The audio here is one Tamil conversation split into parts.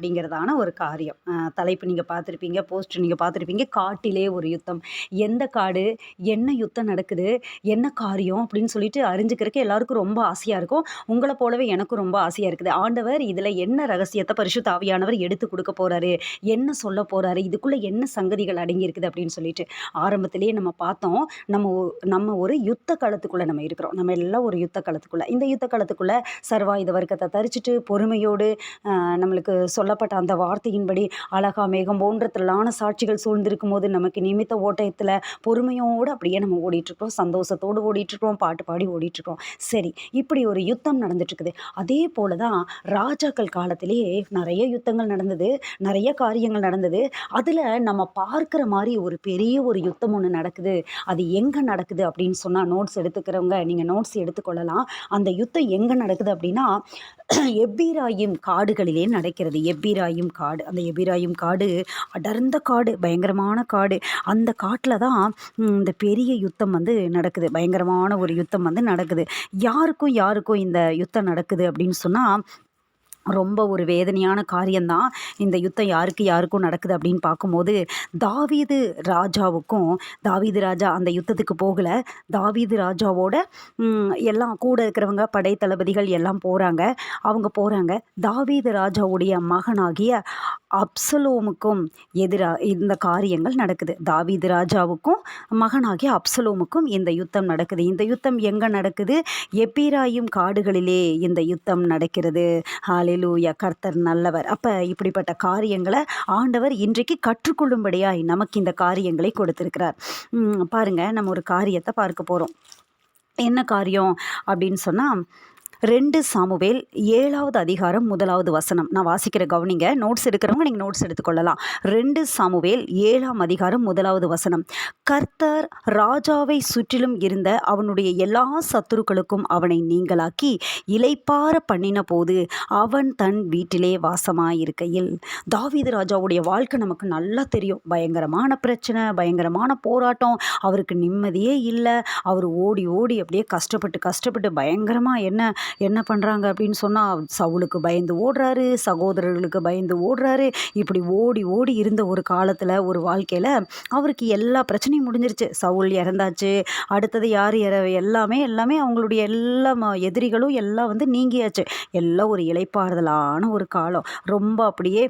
அப்படிங்கிறதான ஒரு காரியம். தலைப்பு நீங்கள் பார்த்துருப்பீங்க, போஸ்ட் நீங்கள் பார்த்துருப்பீங்க. காட்டிலே ஒரு யுத்தம். எந்த காடு, என்ன யுத்தம் நடக்குது, என்ன காரியம் அப்படின்னு சொல்லிட்டு அறிஞ்சுக்கிறதுக்கு எல்லாருக்கும் ரொம்ப ஆசையாக இருக்கும். உங்களை போலவே எனக்கும் ரொம்ப ஆசையாக இருக்குது. ஆண்டவர் இதில் என்ன ரகசியத்தை பரிசுத்த ஆவியானவர் எடுத்து கொடுக்க போறாரு, என்ன சொல்ல போறாரு, இதுக்குள்ள என்ன சங்கதிகள் அடங்கி இருக்குது அப்படின்னு சொல்லிட்டு ஆரம்பத்திலேயே நம்ம பார்த்தோம். நம்ம ஒரு யுத்த களத்துக்குள்ள நம்ம இருக்கிறோம். நம்ம எல்லாம் ஒரு யுத்த களத்துக்குள்ள. இந்த யுத்த களத்துக்குள்ள சர்வாயுத வர்க்கத்தை தரிச்சிட்டு பொறுமையோடு நம்மளுக்கு சொல்லப்பட்ட அந்த வார்த்தையின்படி அழகா மேகம் போன்ற திரளான சாட்சிகள் சூழ்ந்திருக்கும் போது நமக்கு நிமித்த ஓட்டத்துல பொறுமையோடு அப்படியே நம்ம ஓடிட்டு இருக்கோம். சந்தோஷத்தோடு ஓடிட்டு இருக்கோம். பாட்டு பாடி ஓடிட்டு இருக்கோம். சரி, இப்படி ஒரு யுத்தம் நடந்துட்டு இருக்குது. அதே போலதான் ராஜாக்கள் காலத்திலேயே நிறைய யுத்தங்கள் நடந்தது, நிறைய காரியங்கள் நடந்தது. அதுல நம்ம பார்க்கிற மாதிரி ஒரு பெரிய ஒரு யுத்தம் ஒன்று நடக்குது. அது எங்க நடக்குது அப்படின்னு சொன்னா, நோட்ஸ் எடுத்துக்கிறவங்க நீங்க நோட்ஸ் எடுத்துக்கொள்ளலாம். அந்த யுத்தம் எங்க நடக்குது அப்படின்னா எப்பிராயிம் காடுகளிலே நடக்கிறது. எப்பிராயிம் காடு, அந்த எப்பிராயிம் காடு அடர்ந்த காடு, பயங்கரமான காடு. அந்த காட்டில் தான் இந்த பெரிய யுத்தம் வந்து நடக்குது. பயங்கரமான ஒரு யுத்தம் வந்து நடக்குது. யாருக்கும் யாருக்கும் இந்த யுத்தம் நடக்குது அப்படின்னு சொன்னால், ரொம்ப ஒரு வேதனையான காரியம்தான். இந்த யுத்தம் யாருக்கு யாருக்கும் நடக்குது அப்படின்னு பார்க்கும்போது, தாவீது ராஜாவுக்கும், தாவீது ராஜா அந்த யுத்தத்துக்கு போகல. தாவீது ராஜாவோட எல்லாம் கூட இருக்கிறவங்க, படை தளபதிகள் எல்லாம் போகிறாங்க. அவங்க போகிறாங்க. தாவீது ராஜாவுடைய மகனாகிய அப்சலோமுக்கும் எதிராக இந்த காரியங்கள் நடக்குது. தாவீது ராஜாவுக்கும் மகனாகிய அப்சலோமுக்கும் இந்த யுத்தம் நடக்குது. இந்த யுத்தம் எங்கே நடக்குது? எப்பிராயிம் காடுகளிலே இந்த யுத்தம் நடக்கிறது. ஹல்லேலூயா, கர்த்தர் நல்லவர். அப்போ இப்படிப்பட்ட காரியங்களை ஆண்டவர் இன்றைக்கு கற்றுக்கொள்ளும்படியாய் நமக்கு இந்த காரியங்களை கொடுத்திருக்கிறார். பாருங்க, நம்ம ஒரு காரியத்தை பார்க்க போகிறோம். என்ன காரியம் அப்படின்னு சொன்னால், 2 சாமுவேல் 7வது அதிகாரம் 1வது வசனம். நான் வாசிக்கிற கவனிங்க. நோட்ஸ் எடுக்கிறவங்க நீங்கள் நோட்ஸ் எடுத்துக்கொள்ளலாம். 2 சாமுவேல் 7ஆம் அதிகாரம் 1வது வசனம். கர்த்தர் ராஜாவை சுற்றிலும் இருந்த அவனுடைய எல்லா சத்துருக்களுக்கும் அவனை நீங்களாக்கி இளைப்பார பண்ணின போது அவன் தன் வீட்டிலே வாசமாயிருக்கையில். தாவீது ராஜாவுடைய வாழ்க்கை நமக்கு நல்லா தெரியும். பயங்கரமான பிரச்சனை, பயங்கரமான போராட்டம். அவருக்கு நிம்மதியே இல்லை. அவர் ஓடி ஓடி அப்படியே கஷ்டப்பட்டு பயங்கரமாக என்ன பண்ணுறாங்க அப்படின்னு சொன்னால், சவுலுக்கு பயந்து ஓடுறாரு, சகோதரர்களுக்கு பயந்து ஓடுறாரு. இப்படி ஓடி ஓடி இருந்த ஒரு காலத்தில், ஒரு வாழ்க்கையில் அவருக்கு எல்லா பிரச்சனையும் முடிஞ்சிருச்சு. சவுல் இறந்தாச்சு. அடுத்தது யார் எல்லாமே அவங்களுடைய எல்லா எதிரிகளும் எல்லாம் வந்து நீங்கியாச்சு. எல்லாம் ஒரு இளைப்பாறுதலான ஒரு காலம். ரொம்ப அப்படியே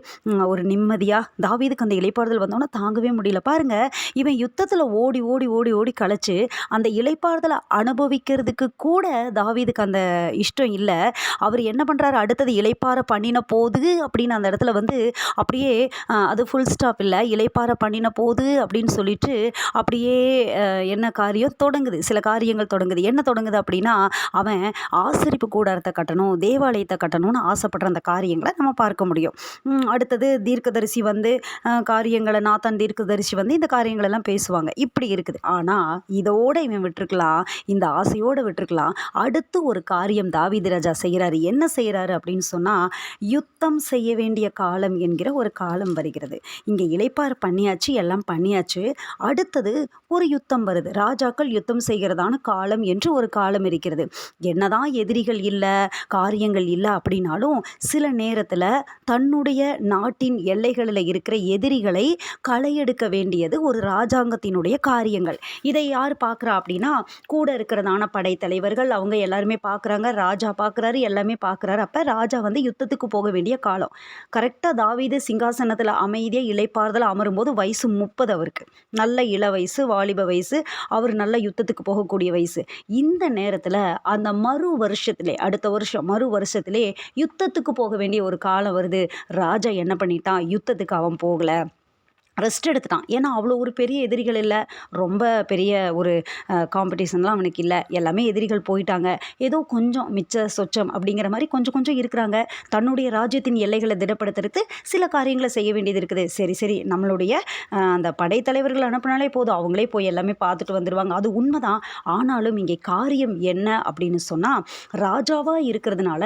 ஒரு நிம்மதியாக தாவீதுக்கு அந்த இளைப்பாறுதல் வந்தோன்னா தாங்கவே முடியல. பாருங்க, இவன் யுத்தத்தில் ஓடி ஓடி ஓடி ஓடி கழிச்சு அந்த இளைப்பாறுதலை அனுபவிக்கிறதுக்கு கூட தாவீதுக்கு அந்த இஷ்டம் இல்லை. அவர் என்ன பண்ணுறாரு, அடுத்தது இளைப்பாற பண்ணின போது அப்படின்னு அந்த இடத்துல வந்து அப்படியே அது ஃபுல் ஸ்டாப் இல்லை, இளைப்பாற பண்ணின போது அப்படின்னு சொல்லிட்டு அப்படியே என்ன காரியம் தொடங்குது, சில காரியங்கள் தொடங்குது. என்ன தொடங்குது அப்படின்னா, அவன் ஆசரிப்பு கூடாரத்தை கட்டணும், தேவாலயத்தை கட்டணும்னு ஆசைப்படுற அந்த காரியங்களை நம்ம பார்க்க முடியும். அடுத்தது தீர்க்கதரிசி வந்து காரியங்களை, நாத்தான் தீர்க்கதரிசி வந்து இந்த காரியங்களெல்லாம் பேசுவாங்க. இப்படி இருக்குது. ஆனால் இதோட இவன் விட்டுருக்கலாம், இந்த ஆசையோடு விட்டுருக்கலாம். அடுத்து ஒரு காரியம் தாவீது ராஜா செய்கிறாரு. என்ன செய்கிறாரு அப்படின்னு சொன்னால், யுத்தம் செய்ய வேண்டிய காலம் என்கிற ஒரு காலம் வருகிறது. இங்கே இளைப்பாறு பண்ணியாச்சு, எல்லாம் பண்ணியாச்சு. அடுத்தது ஒரு யுத்தம் வருது. ராஜாக்கள் யுத்தம் செய்கிறதான காலம் என்று ஒரு காலம் இருக்கிறது. என்னதான் எதிரிகள் இல்லை, காரியங்கள் இல்லை அப்படின்னாலும் சில நேரத்தில் தன்னுடைய நாட்டின் எல்லைகளில் இருக்கிற எதிரிகளை களையெடுக்க வேண்டியது ஒரு ராஜாங்கத்தினுடைய காரியங்கள். இதை யார் பார்க்குறா அப்படின்னா, கூட இருக்கிறதான படைத்தலைவர்கள் அவங்க எல்லாருமே பார்க்குறாங்க. ராஜா பார்க்குறாரு, எல்லாமே பார்க்குறாரு. அப்போ ராஜா வந்து யுத்தத்துக்கு போக வேண்டிய காலம். கரெக்டாக தாவீது சிங்காசனத்தில் அமைதியாக இளைப்பாறுதல் அமரும்போது வயசு 30 அவருக்கு. நல்ல இள வயசு, வாலிப வயசு. அவர் நல்ல யுத்தத்துக்கு போகக்கூடிய வயசு. இந்த நேரத்தில் அந்த அடுத்த வருஷம் மறு வருஷத்திலே யுத்தத்துக்கு போக வேண்டிய ஒரு காலம் வருது. ராஜா என்ன பண்ணிட்டான், யுத்தத்துக்கு அவன் போகலை, ரெஸ்ட் எடுத்துட்டான். ஏன்னா அவ்வளோ ஒரு பெரிய எதிரிகள் இல்லை, ரொம்ப பெரிய ஒரு காம்படிஷன்லாம் அவனுக்கு இல்லை. எல்லாமே எதிரிகள் போயிட்டாங்க. ஏதோ கொஞ்சம் மிச்ச சொச்சம் அப்படிங்கிற மாதிரி கொஞ்சம் கொஞ்சம் இருக்கிறாங்க. தன்னுடைய ராஜ்யத்தின் எல்லைகளை திடப்படுத்துறதுக்கு சில காரியங்களை செய்ய வேண்டியது இருக்குது. சரி நம்மளுடைய அந்த படைத்தலைவர்கள் அனுப்பினாலே போதும், அவங்களே போய் எல்லாமே பார்த்துட்டு வந்துடுவாங்க. அது உண்மைதான். ஆனாலும் இங்கே காரியம் என்ன அப்படின்னு சொன்னால், ராஜாவாக இருக்கிறதுனால,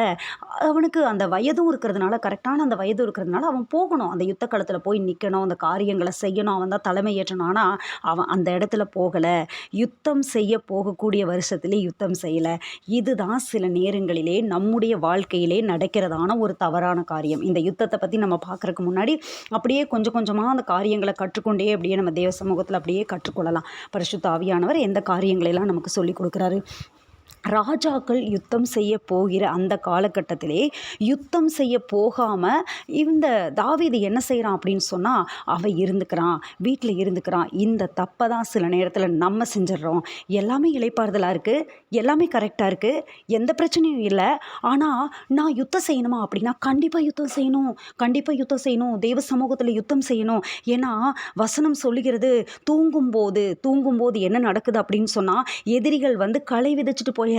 அவனுக்கு அந்த வயதும் இருக்கிறதுனால, கரெக்டான அந்த வயதும் இருக்கிறதுனால அவன் போகணும். அந்த யுத்த களத்தில் போய் நிற்கணும். அந்த காரியங்கள் காரியங்களை செய்யணும், அவன் தான் தலைமை ஏற்றணும். ஆனால் அவன் அந்த இடத்துல போகலை. யுத்தம் செய்ய போகக்கூடிய வருஷத்திலே யுத்தம் செய்யலை. இதுதான் சில நேரங்களிலே நம்முடைய வாழ்க்கையிலே நடக்கிறதான ஒரு தவறான காரியம். இந்த யுத்தத்தை பற்றி நம்ம பார்க்குறதுக்கு முன்னாடி அப்படியே கொஞ்சம் கொஞ்சமாக அந்த காரியங்களை கற்றுக்கொண்டே அப்படியே நம்ம தேவ சமூகத்தில் அப்படியே கற்றுக்கொள்ளலாம். பரிசுத்த ஆவியானவர் எந்த காரியங்களெல்லாம் நமக்கு சொல்லிக் கொடுக்குறாரு. ராஜாக்கள் யுத்தம் செய்ய போகிற அந்த காலகட்டத்திலே யுத்தம் செய்ய போகாமல் இந்த தாவீது என்ன செய்கிறான் அப்படின்னு சொன்னால், அவன் இருந்துக்கிறான், வீட்டில் இருந்துக்கிறான். இந்த தப்பை தான் சில நேரத்தில் நம்ம செஞ்சிடறோம். எல்லாமே இளைப்பாறுதலாக இருக்குது, எல்லாமே கரெக்டாக இருக்குது, எந்த பிரச்சனையும் இல்லை. ஆனால் நான் யுத்தம் செய்யணுமா அப்படின்னா கண்டிப்பாக யுத்தம் செய்யணும், கண்டிப்பாக யுத்தம் செய்யணும், தெய்வ சமூகத்தில் யுத்தம் செய்யணும். ஏன்னா வசனம் சொல்லுகிறது, தூங்கும்போது என்ன நடக்குது அப்படின்னு சொன்னால், எதிரிகள் வந்து களை விதைச்சிட்டு போயிடுறாங்க.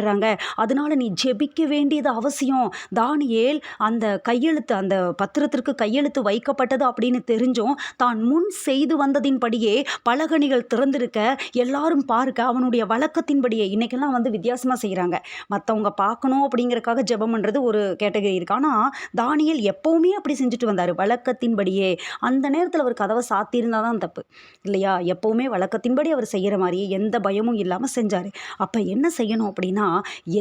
அதனால நீ ஜெபிக்க வேண்டியது அவசியம். தானியேல் அந்த கையெழுத்து, அந்த பத்திரத்திற்கு கையெழுத்து வைக்கப்பட்டது அப்படின்னு தெரிஞ்சும் தான் முன் செய்து வந்ததின்படியே பலகணிகள் திறந்திருக்க எல்லாரும் பார்க்க அவனுடைய வழக்கத்தின்படியே, இன்னைக்கெல்லாம் வந்து வித்தியாசமாக செய்கிறாங்க. மற்றவங்க பார்க்கணும் அப்படிங்கிறக்காக ஜெபம் பண்ணுறது ஒரு கேட்டகரி இருக்கு. ஆனால் தானியேல் எப்பவுமே அப்படி செஞ்சுட்டு வந்தார், வழக்கத்தின்படியே. அந்த நேரத்தில் அவர் கதவை சாத்தியிருந்தால் தான் தப்பு இல்லையா? எப்பவுமே வழக்கத்தின்படி அவர் செய்கிற மாதிரியே எந்த பயமும் இல்லாமல் செஞ்சார். அப்போ என்ன செய்யணும் அப்படின்னா,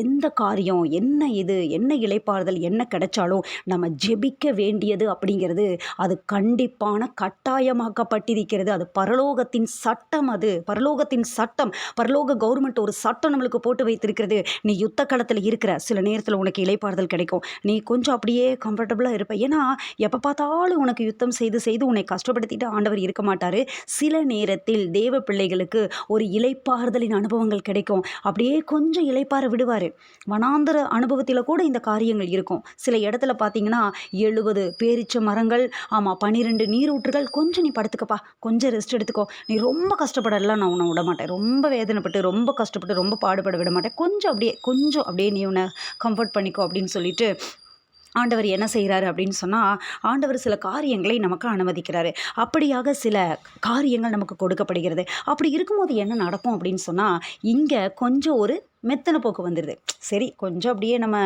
எந்த காரியம், என்ன இளைப்பாறுதல் என்ன கிடைச்சாலும் நம்ம ஜெபிக்க வேண்டியது அப்படிங்கிறது அது கண்டிப்பான கட்டாயமாக்கப்பட்டிருக்கிறது. அது பரலோகத்தின் சட்டம். அது பரலோகத்தின் சட்டம். பரலோக கவர்மெண்ட் ஒரு சட்டம் நம்மளுக்கு போட்டு வைத்திருக்கிறது. நீ யுத்த களத்தில் இருக்கிற சில நேரத்தில் உனக்கு இளைப்பாறுதல் கிடைக்கும். நீ கொஞ்சம் அப்படியே கம்ஃபர்டபுளாக இருப்ப. ஏன்னா எப்போ பார்த்தாலும் உனக்கு யுத்தம் செய்து உன்னை கஷ்டப்படுத்திட்டு ஆண்டவர் இருக்க மாட்டார். சில நேரத்தில் தேவ பிள்ளைகளுக்கு ஒரு இளைப்பாறுதலின் அனுபவங்கள் கிடைக்கும். அப்படியே கொஞ்சம் இளைப்பாற விடுவார். வனாந்தர அனுபவத்தில் கூட இந்த காரியங்கள் இருக்கும். சில இடத்துல பார்த்தீங்கன்னா 70 பேரிச்ச மரங்கள், 12 நீரூற்றுகள். கொஞ்சம் நீ படுத்துக்கப்பா, கொஞ்சம் ரெஸ்ட் எடுத்துக்கோ, நீ ரொம்ப கஷ்டப்படலாம் நான் உன்னை விட மாட்டேன், ரொம்ப வேதனைப்பட்டு ரொம்ப கஷ்டப்பட்டு ரொம்ப பாடுபட விட மாட்டேன், கொஞ்சம் அப்படியே நீ உன்னை கம்ஃபர்ட் பண்ணிக்கோ அப்படின்னு சொல்லிட்டு ஆண்டவர் என்ன செய்கிறாரு அப்படின்னு சொன்னால், ஆண்டவர் சில காரியங்களை நமக்கு அனுமதிக்கிறாரு. அப்படியாக சில காரியங்கள் நமக்கு கொடுக்கப்படுகிறது. அப்படி இருக்கும்போது என்ன நடக்கும் அப்படின்னு சொன்னால், இங்கே கொஞ்சம் ஒரு மெத்தனை போக்கு வந்துடுது. சரி, கொஞ்சம் அப்படியே நம்ம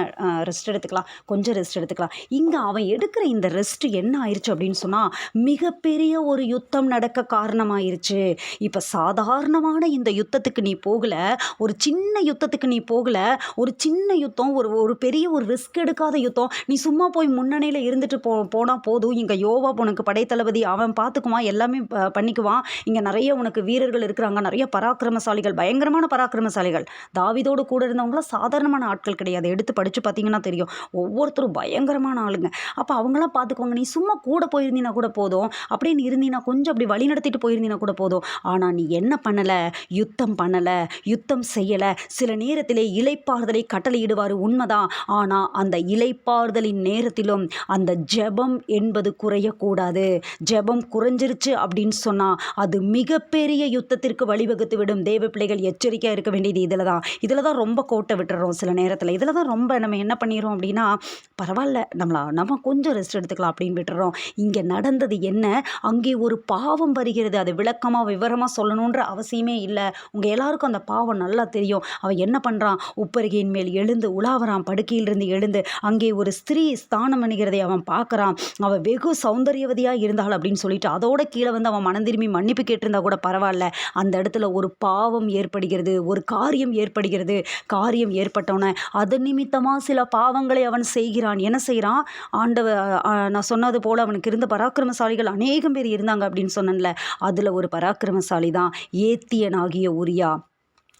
ரெஸ்ட் எடுத்துக்கலாம். இங்கே அவன் எடுக்கிற இந்த ரெஸ்ட் என்ன ஆயிடுச்சு அப்படின்னு சொன்னால், மிகப்பெரிய ஒரு யுத்தம் நடக்க காரணமாயிருச்சு. இப்போ சாதாரணமான இந்த யுத்தத்துக்கு நீ போகல, ஒரு சின்ன யுத்தத்துக்கு நீ போகல, ஒரு சின்ன யுத்தம், ஒரு பெரிய ஒரு ரிஸ்க் எடுக்காத யுத்தம். நீ சும்மா போய் முன்னணியில் இருந்துட்டு போனால் போதும். இங்கே யோவா உனக்கு படைத்தளபதி, அவன் பார்த்துக்குவான், எல்லாமே பண்ணிக்குவான். இங்கே நிறைய உனக்கு வீரர்கள் இருக்கிறாங்க, நிறைய பராக்கிரமசாலிகள், பயங்கரமான பராக்கிரமசாலிகள். தாவீதோடு கூட இருந்தவங்களாம் சாதாரணமான ஆட்கள் கிடையாது. எடுத்து படித்து பார்த்தீங்கன்னா தெரியும், ஒவ்வொருத்தரும் பயங்கரமான ஆளுங்க. அப்போ அவங்களாம் பார்த்துக்குவாங்க. நீ சும்மா கூட போயிருந்தீங்கன்னா கூட போதும், அப்படின்னு இருந்தீங்கன்னா கொஞ்சம் அப்படி வழி நடத்திட்டு போயிருந்தீங்கன்னா கூட போதும். ஆனால் நீ என்ன பண்ணலை? யுத்தம் செய்யலை. சில நேரத்திலே இளைப்பாறுதலை கட்டளையிடுவார், உண்மைதான். ஆனால் அந்த இளைப்பாறுதலின் நேரத்திலும் அந்த ஜெபம் என்பது குறையக்கூடாது. ஜெபம் குறைஞ்சிருச்சு அப்படின்னு சொன்னால் அது மிகப்பெரிய யுத்தத்திற்கு வழிவகுத்து விடும். தேவ பிள்ளைகள் எச்சரிக்கையாக இருக்க வேண்டியது இதில் தான் ரொம்ப கோட்டை விட்டுறோம். சில நேரத்தில் இதில் தான் ரொம்ப நம்ம என்ன பண்ணிடுறோம் அப்படின்னா, பரவாயில்ல நம்ம கொஞ்சம் ரெஸ்ட் எடுத்துக்கலாம் அப்படின்னு விட்டுறோம். இங்கே நடந்தது என்ன? அங்கே ஒரு பாவம் வருகிறது. அது விவரமாக சொல்லணுன்ற அவசியமே இல்லை. உங்கள் எல்லாருக்கும் அந்த பாவம் நல்லா தெரியும். அவன் என்ன பண்ணுறான்? உப்பருகையின் மேல் எழுந்து உலாவறான். படுக்கையிலிருந்து எழுந்து அங்கே ஒரு ஸ்திரீ ஸ்தானம் பண்ணுகிறதை அவன் பார்க்குறான். அவன் வெகு சௌந்தரியவதியாக இருந்தாள் அப்படின்னு சொல்லிட்டு அதோட கீழே வந்து அவன் மனம் திரும்பி மன்னிப்பு கேட்டிருந்தா கூட பரவாயில்ல. அந்த இடத்துல ஒரு பாவம் ஏற்படுகிறது, ஒரு காரியம் ஏற்படுகிறது. காரியம் ஏற்பட்டவன அது நிமித்தமாக சில பாவங்களை அவன் செய்கிறான். என்ன செய்கிறான்? நான் சொன்னது போல் அவனுக்கு இருந்த பராக்கிரமசாலிகள் அநேகம் பேர் இருந்தாங்க அப்படின்னு சொன்னேன்ல, அதில் ஒரு பராக்கிரமசாலி தான் ஏத்தியனாகிய உரியா.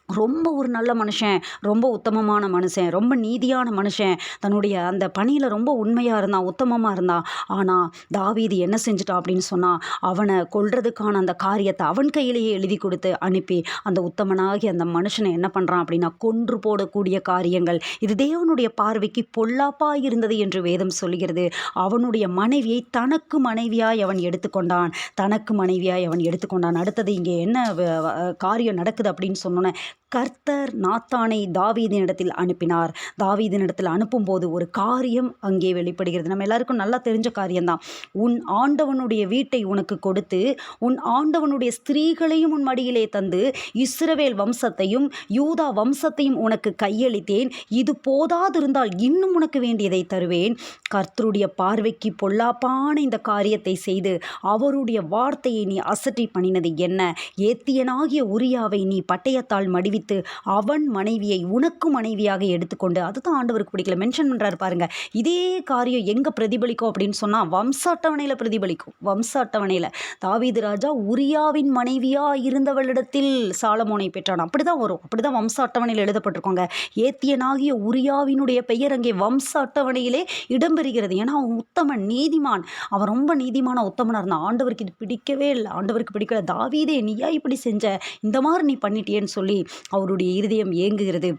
ரொம்ப ஒரு நல்ல மனுஷன், ரொம்ப உத்தமமான மனுஷன், ரொம்ப நீதியான மனுஷன், தன்னுடைய அந்த பணியில் ரொம்ப உண்மையாக இருந்தான், உத்தமமாக இருந்தான். ஆனால் தாவீது என்ன செஞ்சுட்டான் அப்படின்னு சொன்னால், அவனை கொல்றதுக்கான அந்த காரியத்தை அவன் கையிலேயே எழுதி கொடுத்து அனுப்பி அந்த உத்தமனாகி அந்த மனுஷனை என்ன பண்ணுறான் அப்படின்னா கொன்று போடக்கூடிய காரியங்கள். இது தேவனுடைய பார்வைக்கு பொல்லாப்பாக இருந்தது என்று வேதம் சொல்கிறது. அவனுடைய மனைவியை தனக்கு மனைவியாய் அவன் எடுத்துக்கொண்டான். அடுத்தது இங்கே என்ன காரியம் நடக்குது அப்படின்னு சொன்னோன்னே, கர்த்தர் நாத்தானை தாவீதினிடத்தில் அனுப்பினார். தாவீதினிடத்தில் அனுப்பும்போது ஒரு காரியம் அங்கே வெளிப்படுகிறது. நம்ம எல்லாருக்கும் நல்லா தெரிஞ்ச காரியம்தான். உன் ஆண்டவனுடைய வீட்டை உனக்கு கொடுத்து உன் ஆண்டவனுடைய ஸ்திரீகளையும் உன் மடியிலே தந்து இஸ்ரவேல் வம்சத்தையும் யூதா வம்சத்தையும் உனக்கு கையளித்தேன். இது போதாதிருந்தால் இன்னும் உனக்கு வேண்டியதை தருவேன். கர்த்தருடைய பார்வைக்கு பொல்லாப்பான இந்த காரியத்தை செய்து அவருடைய வார்த்தையை நீ அசட்டை பண்ணினது என்ன? ஏத்தியனாகிய உரியாவை நீ பட்டயத்தால் மடிவித்து அவன் மனைவியை உனக்கு மனைவியாக எடுத்துக்கொண்டு, அதுதான் ஆண்டவருக்கு பிடிக்கல. மென்ஷன் பண்றாரு பாருங்க. இதே காரியம் எங்க பிரதிபலிக்கும் அப்படின்னு சொன்னா வம்ச அட்டவணையில பிரதிபலிக்கும். வம்ச அட்டவணையில தாவீது ராஜா உரியாவின் மனைவியா இருந்தவளிடத்தில் சாலமோனை பெற்றான். அப்படிதான் வரும். அப்படிதான் வம்ச அட்டவணையில் எழுதப்பட்டிருக்கோங்க. ஏத்தியனாகிய உரியாவினுடைய பெயர் அங்கே வம்ச அட்டவணையிலே இடம்பெறுகிறது. ஏன்னா அவன் உத்தமன், நீதிமான். அவன் ரொம்ப நீதிமான உத்தமனா இருந்தான். ஆண்டவருக்கு இது பிடிக்கவே இல்லை. ஆண்டவருக்கு பிடிக்கல. தாவீதே, நீயா இப்படி செஞ்ச? இந்த மாதிரி நீ பண்ணிட்டியேன்னு சொல்லி அவருடைய இருதயம் ஏங்குகிறது.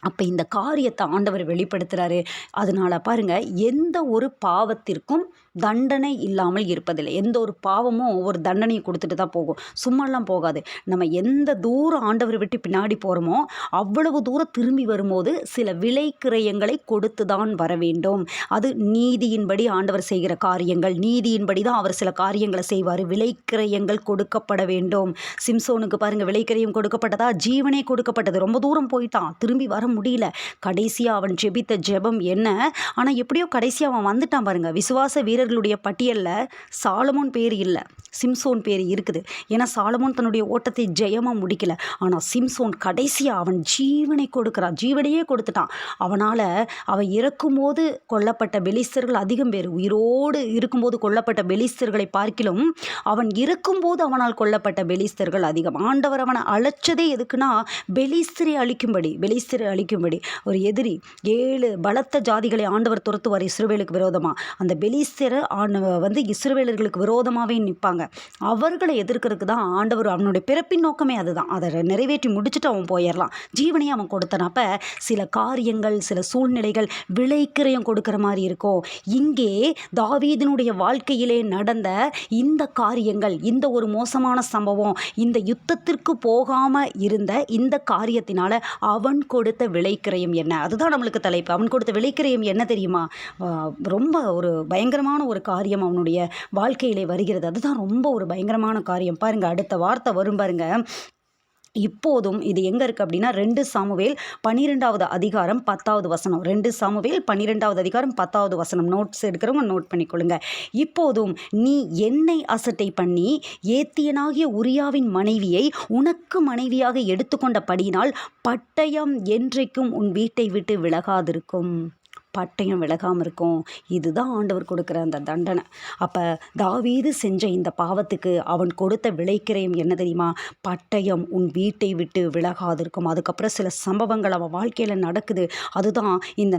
அப்போ இந்த காரியத்தை ஆண்டவர் வெளிப்படுத்துகிறாரு. அதனால பாருங்க, எந்த ஒரு பாவத்திற்கும் தண்டனை இல்லாமல் இருப்பதில்லை. எந்த ஒரு பாவமும் ஒரு தண்டனையை கொடுத்துட்டு தான் போகும். சும்மாலாம் போகாது. நம்ம எந்த தூரம் ஆண்டவர் விட்டு பின்னாடி போகிறோமோ அவ்வளவு தூரம் திரும்பி வரும்போது சில விலை கிரயங்களை கொடுத்து தான் வர வேண்டும். அது நீதியின்படி ஆண்டவர் செய்கிற காரியங்கள். நீதியின்படி தான் அவர் சில காரியங்களை செய்வார். விலை கிரயங்கள் கொடுக்கப்பட வேண்டும். சிம்சோனுக்கு பாருங்க, விலை கிரயம் கொடுக்கப்பட்டதா? ஜீவனே கொடுக்கப்பட்டது. ரொம்ப தூரம் போயிட்டான், திரும்பி வர முடியல. கடைசியாக அவன் ஜெபித்த ஜெபம் என்ன? ஆனால் எப்படியோ கடைசியாக அவன் வந்துட்டான் பாருங்க. விசுவாச வீரர்களுடைய பட்டியலில் சாலமோன் பேர் இல்லை, சிம்சோன் பேர் இருக்குது. ஏன்னா சாலமோன் தன்னுடைய ஓட்டத்தை ஜெயமாக முடிக்கல. ஆனால் சிம்சோன் கடைசியாக அவன் ஜீவனை கொடுக்குறான். ஜீவனையே கொடுத்துட்டான். அவன் இறக்கும்போது கொல்லப்பட்ட பெலிஸ்தர்கள் அதிகம் பேர். உயிரோடு இருக்கும்போது கொல்லப்பட்ட பெலிஸ்தர்களை பார்க்கிலும் அவன் இறக்கும்போது அவனால் கொல்லப்பட்ட பெலிஸ்தர்கள் அதிகம். ஆண்டவர் அவனை அழைச்சதே எதுக்குன்னா பெலிஸ்தரை அழிக்கும்படி. ஒரு எதிரி 7 பலத்த ஜாதிகளை ஆண்டவர் துரத்துவார் இஸ்ரவேலுக்கு விரோதமாக. அந்த பெலிஸ்தரை இஸ்ரவேலர்களுக்கு விரோதமாகவே நிற்பாங்க. அவர்களை எதிர்க்கிறதுக்கு தான் ஆண்டவர், அவனுடைய பிறப்பின் நோக்கமே அதுதான். அதை நிறைவேற்றி முடிச்சுட்டு அவன் போயிடலாம். ஜீவனையே அவன் கொடுத்தனப்ப சில காரியங்கள், சில சூழ்நிலைகள் விலைக்கிரயம் கொடுக்குற மாதிரி இருக்கும். இங்கே தாவீதினுடைய வாழ்க்கையிலே நடந்த இந்த காரியங்கள், இந்த ஒரு மோசமான சம்பவம், இந்த யுத்தத்திற்கு போகாமல் இருந்த இந்த காரியத்தினால அவன் கொடுத்த விலைக்கிரயம் என்ன? அதுதான் நம்மளுக்கு தலைப்பு. அவன் கொடுத்த விலைக்கிரயம் என்ன தெரியுமா? ரொம்ப ஒரு பயங்கரமான ஒரு காரியம் அவனுடைய வாழ்க்கையிலே வருகிறது. அதுதான் ரொம்ப ஒரு பயங்கரமான காரியம். பாருங்க, அடுத்த வார்த்தை வரும் பாருங்க. இப்போதும் இது எங்கே இருக்குது அப்படின்னா 2 சாமுவேல் 12வது அதிகாரம் 10வது வசனம். 2 சாமுவேல் 12வது அதிகாரம் 10வது வசனம். நோட்ஸ் எடுக்கிறவங்க நோட் பண்ணிக்கொள்ளுங்க. இப்போதும் நீ என்னை அசட்டை பண்ணி ஏத்தியனாகிய உரியாவின் மனைவியை உனக்கு மனைவியாக எடுத்துக்கொண்டபடியினால் பட்டயம் என்றைக்கும் உன் வீட்டை விட்டு விலகாதிருக்கும். பட்டயம் விலகாமல் இருக்கும். இதுதான் ஆண்டவர் கொடுக்குற அந்த தண்டனை. அப்போ தாவீது செஞ்ச இந்த பாவத்துக்கு அவன் கொடுத்த விலைக்கிரயம் என்ன தெரியுமா? பட்டயம் உன் வீட்டை விட்டு விலகாதிருக்கும். அதுக்கப்புறம் சில சம்பவங்கள் அவன் வாழ்க்கையில் நடக்குது. அதுதான்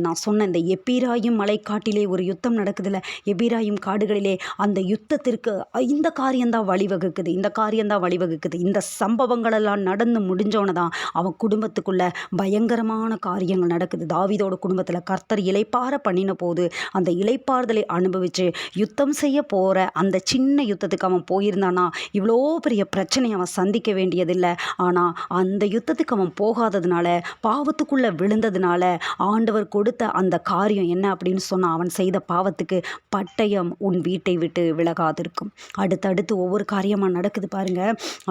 நான் சொன்ன இந்த எப்பிராயிம் மலைக்காட்டிலே ஒரு யுத்தம் நடக்குதுல்ல, எப்பிராயிம் காடுகளிலே. அந்த யுத்தத்திற்கு இந்த காரியம்தான் வழிவகுக்குது. இந்த சம்பவங்களெல்லாம் நடந்து முடிஞ்சோன்னு தான் அவன் குடும்பத்துக்குள்ள பயங்கரமான காரியங்கள் நடக்குது. தாவீதோட குடும்பத்தில் கர்த்தர் இளைப்பாற பண்ணின போது அந்த இளைப்பாறுதலை அனுபவித்து யுத்தம் செய்ய போகிற அந்த சின்ன யுத்தத்துக்கு அவன் போயிருந்தானா இவ்வளோ பெரிய பிரச்சனை அவன் சந்திக்க வேண்டியதில்லை. ஆனால் அந்த யுத்தத்துக்கு அவன் போகாததுனால, பாவத்துக்குள்ளே விழுந்ததுனால ஆண்டவர் கொடுத்த அந்த காரியம் என்ன அப்படின்னு சொன்னால், அவன் செய்த பாவத்துக்கு பட்டயம் உன் வீட்டை விட்டு விலகாதிருக்கும். அடுத்தடுத்து ஒவ்வொரு காரியமாக நடக்குது பாருங்க.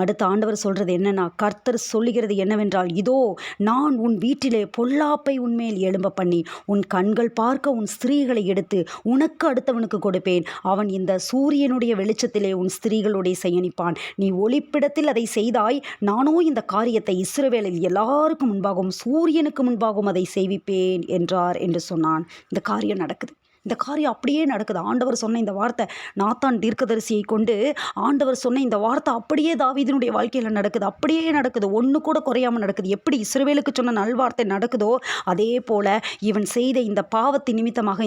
அடுத்த ஆண்டவர் சொல்கிறது என்னன்னா, கர்த்தர் சொல்லுகிறது என்னவென்றால், இதோ நான் உன் வீட்டிலே பொல்லாப்பை உன்மேல் எழும்ப பண்ணி உன் கண்கள் பார்க்க உன் ஸ்திரீகளை எடுத்து உனக்கு அடுத்தவனுக்கு கொடுப்பேன். அவன் இந்த சூரியனுடைய வெளிச்சத்திலே உன் ஸ்திரீகளுடைய சயனிப்பான். நீ ஒளிப்பிடத்தில் அதை செய்தாய். நானோ இந்த காரியத்தை இஸ்ரவேலில் எல்லாருக்கும் முன்பாகவும் சூரியனுக்கு முன்பாகவும் அதை செய்விப்பேன் என்றார் என்று சொன்னான். இந்த காரியம் நடக்குது. இந்த காரியம் அப்படியே நடக்குது. ஆண்டவர் சொன்ன இந்த வார்த்தை, நாத்தான் தீர்க்கதரிசியை கொண்டு ஆண்டவர் சொன்ன இந்த வார்த்தை அப்படியே தாவீதினுடைய வாழ்க்கையில் நடக்குது. அப்படியே நடக்குது. ஒன்று கூட குறையாமல் நடக்குது. எப்படி இஸ்ரவேலுக்கு சொன்ன நல்வார்த்தை நடக்குதோ அதே போல் இவன் செய்த இந்த பாவத்தின் நிமித்தமாக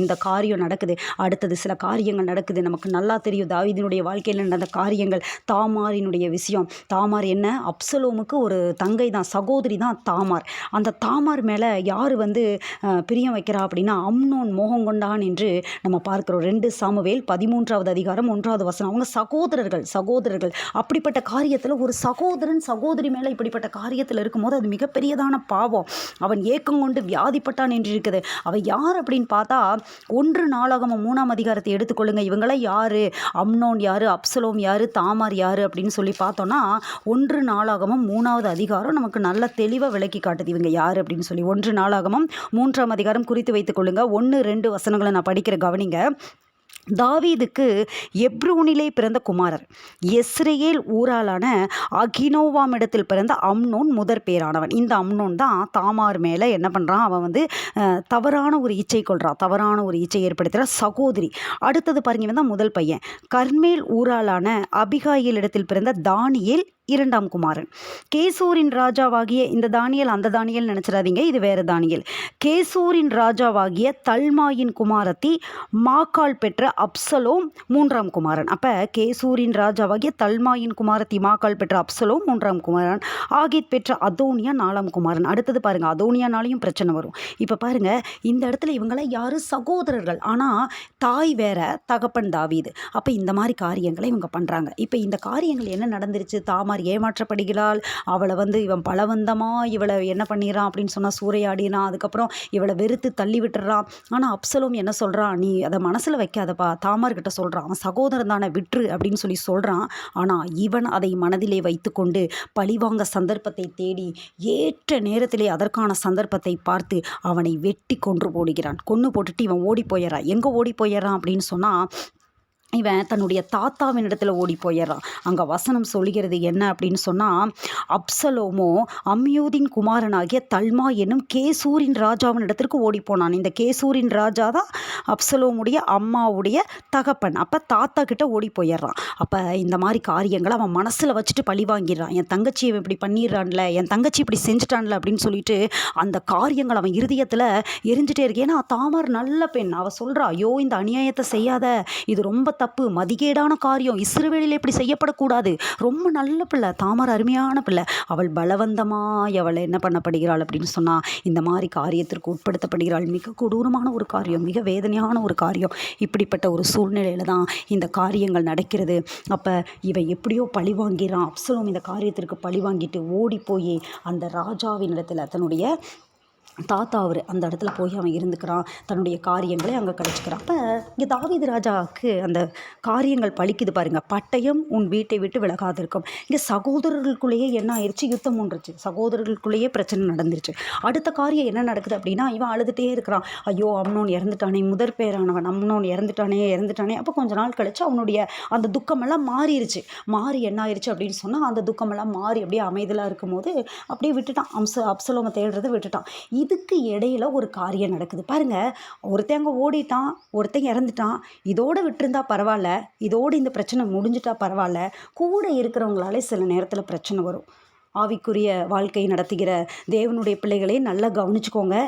இந்த காரியம் நடக்குது. அடுத்தது சில காரியங்கள் நடக்குது. நமக்கு நல்லா தெரியும் தாவீதினுடைய வாழ்க்கையில் நடந்த காரியங்கள். தாமாரினுடைய விஷயம். தாமார் என்ன? அப்சலோமுக்கு ஒரு தங்கை தான், சகோதரி தான் தாமார். அந்த தாமார் மேலே யார் பிரியம் வைக்கிறா அப்படின்னா, அம்னோன் மோகம் ஏக்கங்கொண்டான் என்று நம்ம பார்க்கிறோம். 2 சாமுவேல் 13வது அதிகாரம் 1வது வசனம். அவங்க சகோதரர்கள். அப்படிப்பட்ட காரியத்தில் ஒரு சகோதரன் சகோதரி மேலே இப்படிப்பட்ட காரியத்தில் இருக்கும்போது அது மிகப்பெரியதான பாவம். அவன் ஏக்கங்கொண்டு வியாதிப்பட்டான் என்று இருக்குது. அவன் யார் அப்படின்னு பார்த்தா 1 நாளாகமம் 3ஆம் அதிகாரத்தை எடுத்துக்கொள்ளுங்க. இவங்களாம் யாரு? அம்னோன் யாரு, அப்சலோம் யாரு, தாமார் யாரு அப்படின்னு சொல்லி பார்த்தோன்னா 1 நாளாகமம் 3வது அதிகாரம் நமக்கு நல்ல தெளிவாக விளக்கி காட்டுது இவங்க யாரு அப்படின்னு சொல்லி. 1 நாளாகமம் 3ஆம் அதிகாரம் குறித்து வைத்துக் கொள்ளுங்க. 1-2 வசனங்களை நான் படிக்கிற கவனிங்க. தாவீதுக்கு எப்ரோனிலே பிறந்த குமாரர். எஸ்ரேல் ஊராளான அகினோவாம் இடத்தில் பிறந்த அம்னோன் முதற் பேரானவன். இந்த அம்னோன் தான் தாமார் மேலே என்ன பண்ணுறான், அவன் தவறான ஒரு இச்சை கொள்கிறான், தவறான ஒரு இச்சை ஏற்படுத்துகிற சகோதரி. அடுத்தது பாருங்க, இவன் தான் முதல் பையன். கர்மேல் ஊராளான அபிகாயில் இடத்தில் பிறந்த தானியேல் 2ஆம் குமாரன். கேசூரின் ராஜாவாகிய இந்த தானியல் அந்த தானியல் நினச்சிடாதீங்க, இது வேறு தானியல். கேசூரின் ராஜாவாகிய தல்மாயின் குமாரத்தி மாக்காள் பெற்ற அப்சலோம் 3ஆம் குமாரன். அப்போ கேசூரின் ராஜாவாகிய தல்மாயின் குமாரத்தி மாக்காள் பெற்ற அப்சலோம் 3ஆம் குமாரன். ஆகித் பெற்ற அதோனியா 4ஆம் குமாரன். அடுத்தது பாருங்கள், அதோனியானாலையும் பிரச்சனை வரும். இப்போ பாருங்கள், இந்த இடத்துல இவங்களாம் யார்? சகோதரர்கள். ஆனால் தாய் வேற, தகப்பன் தாவீது. அப்போ இந்த மாதிரி காரியங்களை இவங்க பண்ணுறாங்க. இப்போ இந்த காரியங்கள் என்ன நடந்துருச்சு? தாமார் ஏமாற்றப்படுகிறாள். அவளை இவன் பலவந்தமாக இவளை என்ன பண்ணிடுறான் அப்படின்னு சொன்னால் சூறையாடினான். அதுக்கப்புறம் இவளை வெறுத்து தள்ளி விட்டுறான். ஆனால் அப்சலோம் என்ன சொல்கிறான், நீ அதை மனசில் வைக்காதப்பா, தாமார்கிட்ட சொல்கிறான், அவன் சகோதரன் தானே, விற்று அப்படின்னு சொல்லி சொல்கிறான். ஆனால் இவன் அதை மனதிலே வைத்துக்கொண்டு பழிவாங்க சந்தர்ப்பத்தை தேடி ஏற்ற நேரத்திலே அதற்கான சந்தர்ப்பத்தை பார்த்து அவனை வெட்டி கொன்று போடுகிறான். கொன்று போட்டுட்டு இவன் ஓடி போயிடறான். எங்கே ஓடி போயிடறான் அப்படின்னு சொன்னால் இவன் தன்னுடைய தாத்தாவின் இடத்துல ஓடி போயிடறான். அங்கே வசனம் சொல்கிறது என்ன அப்படின்னு சொன்னால், அப்சலோமோ அம்யூதின் குமாரனாகிய தல்மா என்னும் கேசூரின் ராஜாவின் இடத்திற்கு ஓடி போனான். இந்த கேசூரின் ராஜா தான் அப்சலோமுடைய அம்மாவுடைய தகப்பன். அப்போ தாத்தா கிட்ட ஓடி போயிடுறான். அப்போ இந்த மாதிரி காரியங்களை அவன் மனசில் வச்சுட்டு பழி வாங்கிடுறான். என் தங்கச்சி இவன் இப்படி பண்ணிடுறான்ல, என் தங்கச்சி இப்படி செஞ்சுட்டான்ல அப்படின்னு சொல்லிட்டு அந்த காரியங்கள் அவன் இருதயத்தில் எரிஞ்சிட்டே இருக்கு. ஏன்னா தாமார் நல்ல பெண். அவள் சொல்கிறா, ஐயோ இந்த அநியாயத்தை செய்யாத, இது ரொம்ப தப்பு, மதிகேடான காரியம், இஸ்ரவேலில் இப்படி செய்யப்படக்கூடாது. ரொம்ப நல்ல பிள்ளை தாமார், அருமையான பிள்ளை. அவள் பலவந்தமாய் அவள் என்ன பண்ணப்படுகிறாள் அப்படின்னு சொன்னால் இந்த மாதிரி காரியத்திற்கு உட்படுத்தப்படுகிறாள். மிக கொடூரமான ஒரு காரியம், மிக வேதனையான ஒரு காரியம். இப்படிப்பட்ட ஒரு சூழ்நிலையில் தான் இந்த காரியங்கள் நடக்கிறது. அப்போ இவன் எப்படியோ பழி வாங்கிறான். அப்சலோம் இந்த காரியத்திற்கு பழி வாங்கிட்டு ஓடி போய் அந்த ராஜாவின் இடத்துல தன்னுடைய தாத்தா அவர் அந்த இடத்துல போய் அவன் இருந்துக்கிறான். தன்னுடைய காரியங்களை அங்கே கழிச்சுக்கிறான். அப்போ இங்கே தாவீது ராஜாவுக்கு அந்த காரியங்கள் பழிக்குது பாருங்கள். பட்டயம் உன் வீட்டை விட்டு விலகாது இருக்கும். இங்கே சகோதரர்களுக்குள்ளேயே என்ன ஆயிடுச்சு? யுத்தம் ஒன்றுச்சு. சகோதரர்களுக்குள்ளேயே பிரச்சனை நடந்துருச்சு. அடுத்த காரியம் என்ன நடக்குது அப்படின்னா, இவன் அழுதுகிட்டே இருக்கிறான். ஐயோ அம்னோன் இறந்துட்டானே, முதற் பேரானவன் அம்னோன் இறந்துட்டானே. அப்போ கொஞ்ச நாள் கழிச்சு அவனுடைய அந்த துக்கமெல்லாம் மாறிடுச்சு. மாறி என்ன ஆயிடுச்சு அப்படின்னு சொன்னால், அந்த துக்கமெல்லாம் மாறி அப்படியே அமைதலாக இருக்கும்போது அப்படியே விட்டுட்டான். அப்சலோமை தேடுறதை விட்டுட்டான். இதுக்கு இடையில ஒரு காரியம் நடக்குது பாருங்கள். ஒருத்தங்க ஓடிட்டான், ஒருத்தங்க இறந்துட்டான். இதோடு விட்டுருந்தா பரவாயில்ல, இதோடு இந்த பிரச்சனை முடிஞ்சிட்டா பரவாயில்ல. கூட இருக்கிறவங்களாலே சில நேரத்தில் பிரச்சனை வரும். ஆவிக்குரிய வாழ்க்கை நடத்துகிற தேவனுடைய பிள்ளைகளே நல்லா கவனிச்சுக்கோங்க.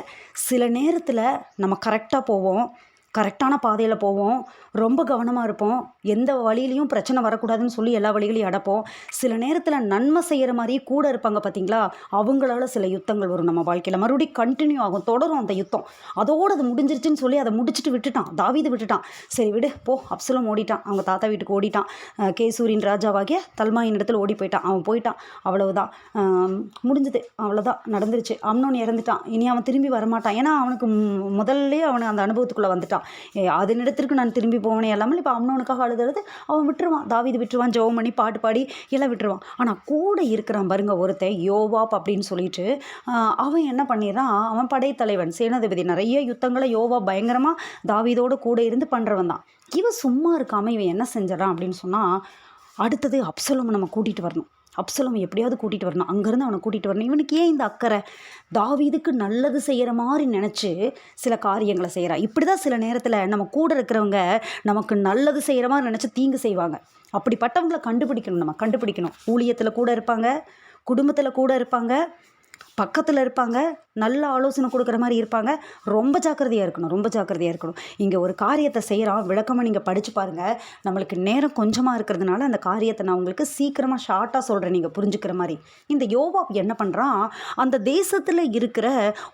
சில நேரத்தில் நம்ம கரெக்டாக போவோம், கரெக்டான பாதையில் போவோம், ரொம்ப கவனமாக இருப்போம், எந்த வழியிலையும் பிரச்சனை வரக்கூடாதுன்னு சொல்லி எல்லா வழிகளையும் அடப்போம். சில நேரத்தில் நன்மை செய்கிற மாதிரியே கூட இருப்பாங்க பார்த்தீங்களா, அவங்களால சில யுத்தங்கள் வரும் நம்ம வாழ்க்கையில். மறுபடியும் கண்டினியூ ஆகும், தொடரும் அந்த யுத்தம். அதோடு அது முடிஞ்சிருச்சுன்னு சொல்லி அதை முடிச்சுட்டு விட்டுட்டான். தாவீது விட்டுட்டான். சரி விடு போ, அப்சலோம் ஓடிட்டான், அவங்க தாத்தா வீட்டுக்கு ஓடிட்டான். கேசூரின் ராஜாவாகிய தல்மாயின் இடத்துல ஓடி போயிட்டான். அவன் போயிட்டான், அவ்வளவுதான், முடிஞ்சது, அவ்வளோதான் நடந்துருச்சு. அம்னோன் இறந்துட்டான். இனி அவன் திரும்பி வரமாட்டான். ஏன்னா அவனுக்கு முதல்ல அவனை அந்த அனுபவத்துக்குள்ளே வந்துட்டான். அதனிடத்திற்கு நான் திரும்பி போவனே இல்லாமல் இப்போ அம்னோனுக்காக அழுது அவன் விட்டுருவான். தாவீது விட்டுருவான், ஜெபம் பண்ணி பாட்டு பாடி எல்லாம் விட்டுருவான். ஆனால் கூட இருக்கிறான் பாருங்க ஒருத்தன், யோவாப் அப்படின்னு சொல்லிட்டு. அவன் என்ன பண்ணிடுறான், அவன் படைத்தலைவன், சேனாதிபதி, நிறைய யுத்தங்களை யோவாப் பயங்கரமாக தாவீதோடு கூட இருந்து பண்ணுறவன் தான். இவன் சும்மா இருக்காமல் இவன் என்ன செஞ்சிடறான் அப்படின்னு சொன்னால், அடுத்தது அப்சலோமை நம்ம கூட்டிகிட்டு வரணும், அப்சலோம் எப்படியாவது கூட்டிகிட்டு வரணும், அங்கேருந்து அவனை கூட்டிகிட்டு வரணும். இவனுக்கு ஏன் இந்த அக்கறை? தாவீதுக்கு நல்லது செய்கிற மாதிரி நினச்சி சில காரியங்களை செய்கிறான். இப்படி தான் சில நேரத்தில் நம்ம கூட இருக்கிறவங்க நமக்கு நல்லது செய்கிற மாதிரி நினச்சி தீங்கு செய்வாங்க. அப்படிப்பட்டவங்களை கண்டுபிடிக்கணும், நம்ம கண்டுபிடிக்கணும். ஊழியத்தில் கூட இருப்பாங்க, குடும்பத்தில் கூட இருப்பாங்க, பக்கத்தில் இருப்பாங்க, நல்ல ஆலோசனை கொடுக்குற மாதிரி இருப்பாங்க. ரொம்ப ஜாக்கிரதையாக இருக்கணும். இங்கே ஒரு காரியத்தை செய்கிறான், விளக்கமாக நீங்கள் படித்து பாருங்கள். நம்மளுக்கு நேரம் கொஞ்சமாக இருக்கிறதுனால அந்த காரியத்தை நான் உங்களுக்கு சீக்கிரமாக ஷார்ட்டாக சொல்கிறேன், நீங்கள் புரிஞ்சுக்கிற மாதிரி. இந்த யோவாப் என்ன பண்ணுறான், அந்த தேசத்தில் இருக்கிற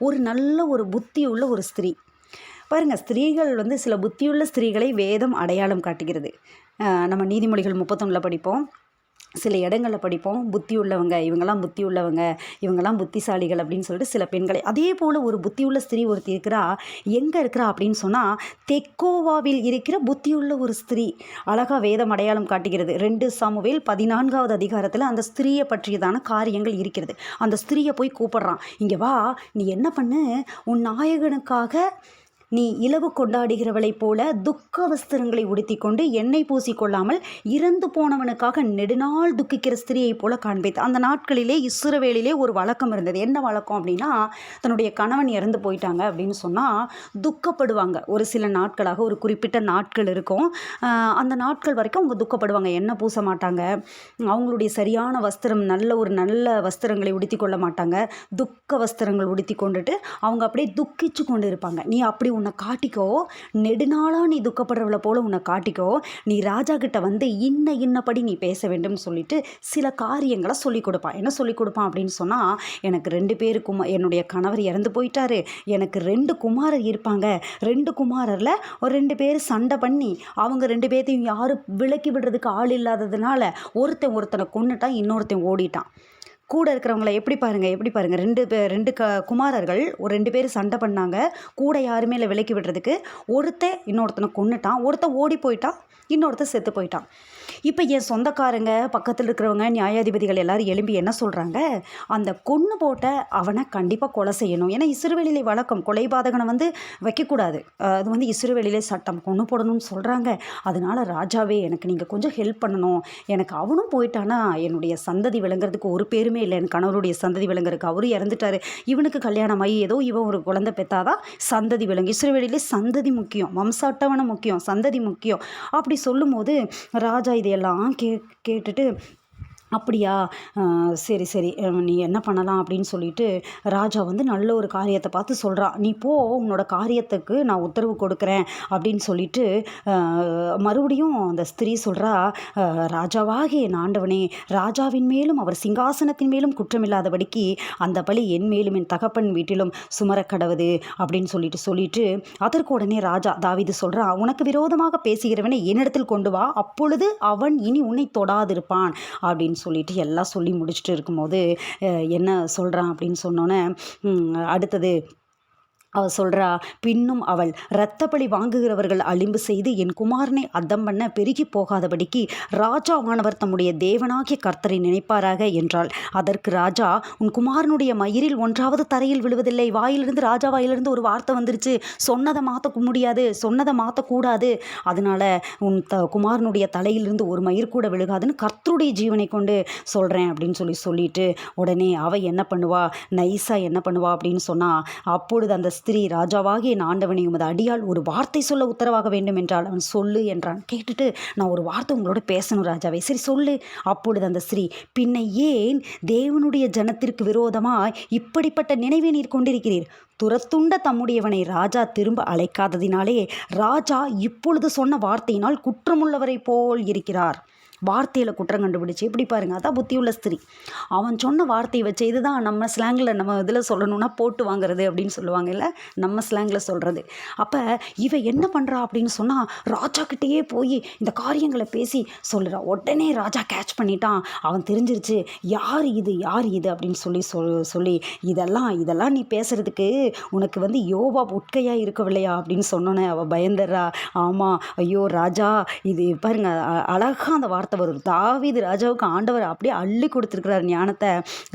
ஒரு நல்ல ஒரு புத்தி உள்ள ஒரு ஸ்திரீ, பாருங்கள், ஸ்திரீகள் வந்து சில புத்தியுள்ள ஸ்திரீகளை வேதம் அடையாளம் காட்டுகிறது. நம்ம நீதிமொழிகள் 31 படிப்போம், சில இடங்களில் படிப்போம், புத்தி உள்ளவங்க, இவங்கெல்லாம் புத்தி உள்ளவங்க, இவங்கெல்லாம் புத்திசாலிகள் அப்படின்னு சொல்லிட்டு சில பெண்களை. அதே போல் ஒரு புத்தியுள்ள ஸ்திரீ ஒருத்தி இருக்கிறா. எங்கே இருக்கிறா அப்படின்னு சொன்னால், தெக்கோவாவில் இருக்கிற புத்தியுள்ள ஒரு ஸ்திரீ. அழகாக வேதம் அடையாளம் காட்டுகிறது. 2 சாமுவேல் 14வது அதிகாரத்தில் அந்த ஸ்திரீயை பற்றியதான காரியங்கள் இருக்கிறது. அந்த ஸ்திரீயை போய் கூப்பிடுறான், இங்கே வா, நீ என்ன பண்ணு, உன் நாயகனுக்காக நீ இலவு கொண்டாடுகிறவளைப் போல துக்க வஸ்திரங்களை உடுத்தி கொண்டு எண்ணெய் பூசிக்கொள்ளாமல் இறந்து போனவனுக்காக நெடுநாள் துக்கிக்கிற ஸ்திரீயைப் போல காண்பித்து. அந்த நாட்களிலே இஸ்ரவேலிலே ஒரு வழக்கம் இருந்தது. என்ன வழக்கம் அப்படின்னா, தன்னுடைய கணவன் இறந்து போயிட்டாங்க அப்படின்னு சொன்னால் துக்கப்படுவாங்க. ஒரு சில நாட்களாக, ஒரு குறிப்பிட்ட நாட்கள் இருக்கும். அந்த நாட்கள் வரைக்கும் அவங்க துக்கப்படுவாங்க. எண்ணெய் பூச மாட்டாங்க, அவங்களுடைய சரியான வஸ்திரம், நல்ல வஸ்திரங்களை உடுத்தி கொள்ள மாட்டாங்க. துக்க வஸ்திரங்கள் உடுத்தி கொண்டுட்டு அவங்க அப்படியே துக்கிச்சு கொண்டு இருப்பாங்க. நீ அப்படி உன்னை காட்டிக்கோ, நெடுநாளாக நீ துக்கப்படுறவளை போல உன்னை காட்டிக்கோ, நீ ராஜா கிட்ட வந்து இன்னபடி நீ பேச வேண்டும்னு சொல்லிட்டு சில காரியங்களை சொல்லிக் கொடுப்பான். என்ன சொல்லிக் கொடுப்பான் அப்படின்னு சொன்னால், எனக்கு 2 பேர் என்னுடைய கணவர் இறந்து போயிட்டாரு, எனக்கு 2 குமாரர் இருப்பாங்க, 2 குமாரரில் ஒரு 2 பேர் சண்டை பண்ணி அவங்க 2 பேர்த்தையும் யாரும் விலக்கி விடுறதுக்கு ஆள் இல்லாததுனால ஒருத்தனை கொன்னுட்டான், இன்னொருத்தன் ஓடிட்டான். கூட இருக்கிறவங்கள எப்படி பாருங்கள், 2 குமாரர்கள், ஒரு 2 பேர் சண்டை பண்ணாங்க, கூட யாருமே இல்லை விலக்கி விடுறதுக்கு. ஒருத்தன் இன்னொருத்தனை கொன்னுட்டான், ஒருத்தன் ஓடி போயிட்டான், இன்னொருத்தன் செத்து போயிட்டான். இப்போ என் சொந்தக்காரங்க, பக்கத்தில் இருக்கிறவங்க, நியாயாதிபதிகள் எல்லாரும் எழும்பி என்ன சொல்கிறாங்க, அந்த கொன்று போட்ட அவனை கண்டிப்பாக கொலை செய்யணும். ஏன்னா இஸ்ரவேலிலே வழக்கம், கொலைபாதகனை வந்து வைக்கக்கூடாது, அது வந்து இஸ்ரவேலிலே சட்டம், கொன்று போடணும்னு சொல்கிறாங்க. அதனால ராஜாவே, எனக்கு நீங்கள் கொஞ்சம் ஹெல்ப் பண்ணணும், எனக்கு அவனும் போயிட்டானா என்னுடைய சந்ததி விளங்குறதுக்கு ஒரு பேருமே இல்லை, என் கணவருடைய சந்ததி விளங்குறதுக்கு, அவரும் இறந்துட்டாரு, இவனுக்கு கல்யாணம் ஆகி ஏதோ இவன் ஒரு குழந்தை பெற்றாதான் சந்ததி விளங்கு. இஸ்ரவேலிலே சந்ததி முக்கியம், வம்சாட்டவனை முக்கியம், சந்ததி முக்கியம். அப்படி சொல்லும்போது ராஜா இதையெல்லாம் கேட்டுட்டு, அப்படியா, சரி, நீ என்ன பண்ணலாம் அப்படின்னு சொல்லிட்டு ராஜா வந்து நல்ல ஒரு காரியத்தை பார்த்து சொல்கிறான். நீ போ, உன்னோட காரியத்துக்கு நான் உத்தரவு கொடுக்குறேன் அப்படின்னு சொல்லிட்டு மறுபடியும் அந்த ஸ்திரீ சொல்கிறா, ராஜாவாகிய என் ஆண்டவனே, ராஜாவின் மேலும் அவர் சிங்காசனத்தின் மேலும் குற்றமில்லாதபடிக்கு அந்த பழி என் மேலும் என் தகப்பன் வீட்டிலும் சுமரக்கடவுது அப்படின்னு சொல்லிட்டு அதற்கு உடனே ராஜா தாவீது சொல்கிறான், உனக்கு விரோதமாக பேசுகிறவனை என்னிடத்தில் கொண்டு வா, அப்பொழுது அவன் இனி உன்னை தொடாதிருப்பான் அப்படின்னு சொல்லிட்டு எல்லாம் சொல்லி முடிச்சுட்டு இருக்கும்போது என்ன சொல்கிறான் அப்படின்னு சொன்னோன்னே, அடுத்தது அவள் சொல்கிறா, பின்னும் அவள், இரத்தப்பழி வாங்குகிறவர்கள் அலிம்பு செய்து என் குமாரனை அத்தம் பண்ண பெருகி போகாதபடிக்கு ராஜாவானவர் தம்முடைய தேவனாகிய கர்த்தரை நினைப்பாராக என்றாள். அதற்கு ராஜா, உன் குமாரனுடைய மயிரில் ஒன்றாவது தரையில் விழுவதில்லை. ராஜா வாயிலிருந்து ஒரு வார்த்தை வந்துருச்சு, சொன்னதை மாற்ற முடியாது, சொன்னதை மாற்றக்கூடாது, அதனால உன் குமாரனுடைய தலையிலிருந்து ஒரு மயிர் கூட விழுகாதுன்னு கர்த்தருடைய ஜீவனை கொண்டு சொல்கிறேன் அப்படின்னு சொல்லிட்டு உடனே அவள் என்ன பண்ணுவா, நைஸாக என்ன பண்ணுவா அப்படின்னு சொன்னால், அப்பொழுது அந்த ஸ்திரீ, ராஜாவாகிய என் ஆண்டவனை, உமது அடியால் ஒரு வார்த்தை சொல்ல உத்தரவாக வேண்டும் என்றால். அவன் சொல்லு என்றான். கேட்டுட்டு, நான் ஒரு வார்த்தை உங்களோட பேசணும் ராஜாவே. சரி சொல்லு. அப்பொழுது அந்த ஸ்திரீ, பின்ன ஏன் தேவனுடைய ஜனத்திற்கு விரோதமாய் இப்படிப்பட்ட நினைவை நீர் கொண்டிருக்கிறீர்? துரத்துண்ட தம்முடையவனை ராஜா திரும்ப அழைக்காததினாலே ராஜா இப்பொழுது சொன்ன வார்த்தையினால் குற்றமுள்ளவரை போல் இருக்கிறார். வார்த்தையில் குற்றம் கண்டுபிடிச்சி, எப்படி பாருங்கள், அதான் புத்தியுள்ள ஸ்திரீ. அவன் சொன்ன வார்த்தையை வச்சு, இதுதான் நம்ம ஸ்லாங்கில், நம்ம இதில் சொல்லணும்னா போட்டு வாங்குறது அப்படின்னு சொல்லுவாங்க இல்லை, நம்ம ஸ்லாங்கில் சொல்கிறது. அப்போ இவன் என்ன பண்ணுறா அப்படின்னு சொன்னால், ராஜா கிட்டேயே போய் இந்த காரியங்களை பேசி சொல்லுறா. உடனே ராஜா கேட்ச் பண்ணிட்டான். அவன் தெரிஞ்சிருச்சு, யார் இது அப்படின்னு சொல்லி இதெல்லாம் நீ பேசுகிறதுக்கு உனக்கு வந்து யோவாப் உட்கையாக இருக்கவில்லையா அப்படின்னு சொன்னோன்னே அவள் பயந்துடுறா. ஆமாம், ஐயோ ராஜா, இது பாருங்க, அழகாக அந்த வார்த்தை வரும். தாவீது ராஜாவுக்கு ஆண்டவர் அப்படியே அள்ளி கொடுத்துருக்கிறார் ஞானத்தை.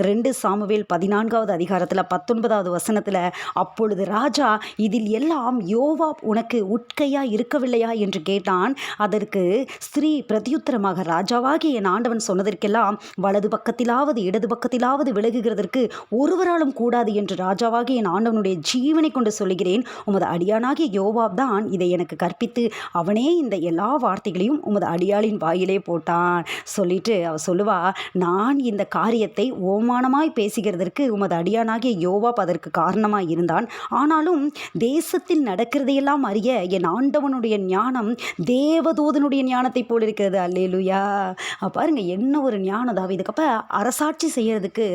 2 சாமுவேல் 14வது அதிகாரத்தில் 19வது வசனத்தில், அப்பொழுது ராஜா, இதில் எல்லாம் யோவாப் உனக்கு உட்கையா இருக்கவில்லையா என்று கேட்டான். அதற்கு ஸ்திரீ பிரதியுத்தரமாக, ராஜாவாகிய என் ஆண்டவன் சொன்னதற்கெல்லாம் வலது பக்கத்திலாவது இடது பக்கத்திலாவது விலகுகிறதற்கு ஒருவராலும் கூடாது என்று ராஜாவாகிய என் ஆண்டவனுடைய ஜீவனை கொண்டு சொல்லுகிறேன். உமது அடியானாகிய யோவாப் தான் இதை எனக்கு கற்பித்து அவனே இந்த எல்லா வார்த்தைகளையும் உமது அடியாளின் வாயிலே போட்டான் சொல்லிட்டு அவ சொல்லுவா, நான் இந்த காரியத்தை ஓமானமாய் பேசுகிறதற்கு உமது அடியானாகிய யோவாப் அதற்கு காரணமாய் இருந்தான். ஆனாலும் தேசத்தில் நடக்கிறதையெல்லாம் அறிய என் ஆண்டவனுடைய ஞானம் தேவதூதனுடைய ஞானத்தை போல் இருக்கிறது. அல்லேலூயா. பாருங்க, என்ன ஒரு ஞானம் தாவீதுக்கு. அப்போ அரசாட்சி செய்யறதுக்கு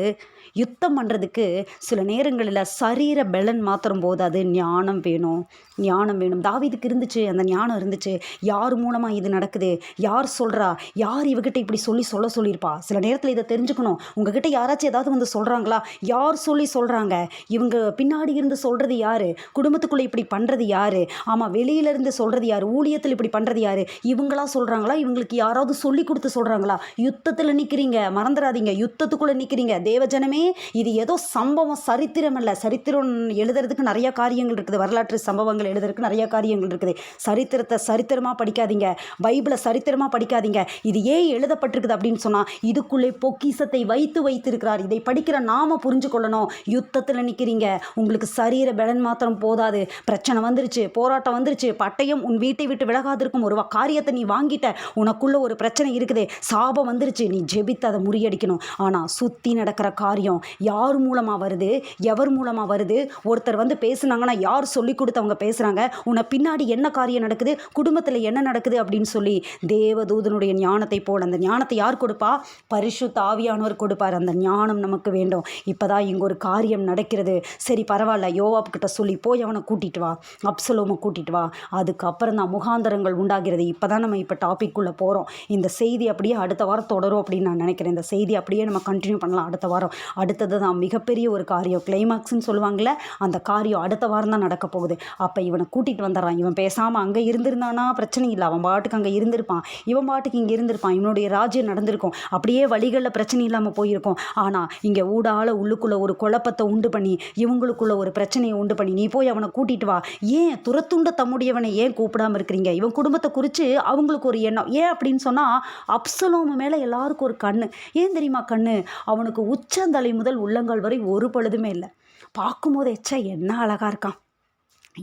யுத்தம் பண்ணுறதுக்கு சில நேரங்களில் சரீர பலன் மாத்திரம் போதாது, ஞானம் வேணும். ஞானம் வேணும். தாவீதுக்கு இருந்துச்சு, அந்த ஞானம் இருந்துச்சு. யார் மூலமாக இது நடக்குது, யார் சொல்கிறா, யார் இவகிட்ட இப்படி சொல்லியிருப்பா. சில நேரத்தில் இதை தெரிஞ்சுக்கணும். உங்ககிட்ட யாராச்சும் ஏதாவது வந்து சொல்கிறாங்களா, யார் சொல்கிறாங்க, இவங்க பின்னாடி இருந்து சொல்கிறது யார், குடும்பத்துக்குள்ளே இப்படி பண்ணுறது யார், ஆமாம் வெளியிலேருந்து சொல்கிறது யார், ஊழியத்தில் இப்படி பண்ணுறது யார், இவங்களா சொல்கிறாங்களா, இவங்களுக்கு யாராவது சொல்லி கொடுத்து சொல்கிறாங்களா? யுத்தத்தில் நிற்கிறீங்க, மறந்துடாதீங்க, யுத்தத்துக்குள்ளே நிற்கிறீங்க தேவஜனமே. இது ஏதோ சம்பவம், சரித்திரம் அல்ல. சரித்திரம் எழுதுறதுக்கு நிறைய காரியங்கள் இருக்குது, வரலாற்று சம்பவங்கள் எழுதுறதுக்கு நிறைய காரியங்கள் இருக்குது. சரித்திரத்தை சரித்திரமாக படிக்காதீங்க, பைபிளை சரித்திரமாக படிக்காதீங்க. இது ஏன் எழுதப்பட்டிருக்குது அப்படின்னு சொன்னால், இதுக்குள்ளே பொக்கிஷத்தை வைத்திருக்கிறார். இதை படிக்கிற நாம புரிஞ்சு கொள்ளணும். யுத்தத்தில் நிற்கிறீங்க, உங்களுக்கு சரீர பலன் மாத்திரம் போதாது. பிரச்சனை வந்துருச்சு, போராட்டம் வந்துருச்சு, பட்டயம் உன் வீட்டை விட்டு விலகாதிருக்கும் ஒரு காரியத்தை நீ வாங்கிட்ட, உனக்குள்ள ஒரு பிரச்சனை இருக்குது, சாபம் வந்துருச்சு, நீ ஜெபித்து அதை முறியடிக்கணும். ஆனால் சுற்றி நடக்கிற காரியம் யார் மூலமாக வருது, எவர் மூலமாக வருது, ஒருத்தர் வந்து பேசுனாங்கன்னா யார் சொல்லி கொடுத்து அவங்க பேசுகிறாங்க, உன்னை பின்னாடி என்ன காரியம் நடக்குது, குடும்பத்தில் என்ன நடக்குது அப்படின்னு சொல்லி தேவதூதனுடைய ஞானத்தை போல, அந்த ஞானத்தை யார் கொடுப்பா? பரிசுத்த ஆவியானவர் கொடுப்பார். அந்த ஞானம் நமக்கு வேண்டும். இப்போதான் இங்கே ஒரு காரியம் நடக்கிறது. சரி பரவாயில்ல, யோவாப் கிட்ட சொல்லி போய் அவனை கூட்டிட்டு வா, அப்சலோமை கூட்டிட்டு வா. அதுக்கப்புறம் தான் முகாந்தரங்கள் உண்டாகிறது. இப்போதான் நம்ம இப்போ டாபிக்குள்ளே போகிறோம். இந்த செய்தி அப்படியே அடுத்த வாரம் தொடரும் அப்படின்னு நான் நினைக்கிறேன். இந்த செய்தி அப்படியே நம்ம கண்டினியூ பண்ணலாம் அடுத்த வாரம். அடுத்தது தான் மிகப்பெரிய ஒரு காரியம், கிளைமாக்ஸ்ன்னு சொல்லுவாங்கள்ல, அந்த காரியம் அடுத்த வாரம் தான் நடக்க போகுது. அப்போ இவனை கூட்டிகிட்டு வந்துடுறான். இவன் பேசாமல் அங்கே இருந்திருந்தானா பிரச்சனை இல்லை, அவன் பாட்டுக்கு அங்கே இருந்திருப்பான், இவன் பாட்டுக்கு இங்கே இருந்திருப்பான், இவனுடைய ராஜ்யம் நடந்திருக்கும், அப்படியே வழிகளில் பிரச்சனை இல்லாமல் போயிருக்கும். ஆனால் இங்கே ஊடால உள்ளுக்குள்ளே ஒரு குழப்பத்தை உண்டு பண்ணி, இவங்களுக்குள்ள ஒரு பிரச்சனையை உண்டு பண்ணி, நீ போய் அவனை கூட்டிகிட்டு வா. ஏன் துரத்துண்ட தம்முடையவனை ஏன் கூப்பிடாமல் இருக்கிறீங்க? இவன் குடும்பத்தை குறித்து அவங்களுக்கு ஒரு எண்ணம். ஏன் அப்படின்னு சொன்னால், அப்சலோமு மேலே எல்லாருக்கும் ஒரு கண்ணு. ஏன் தெரியுமா கண்ணு? அவனுக்கு உச்சந்தலை முதல் உள்ளங்கால் வரை ஒரு பொழுதுமே இல்லை. பார்க்கும்போது எச்சா என்ன அழகாக இருக்கான்,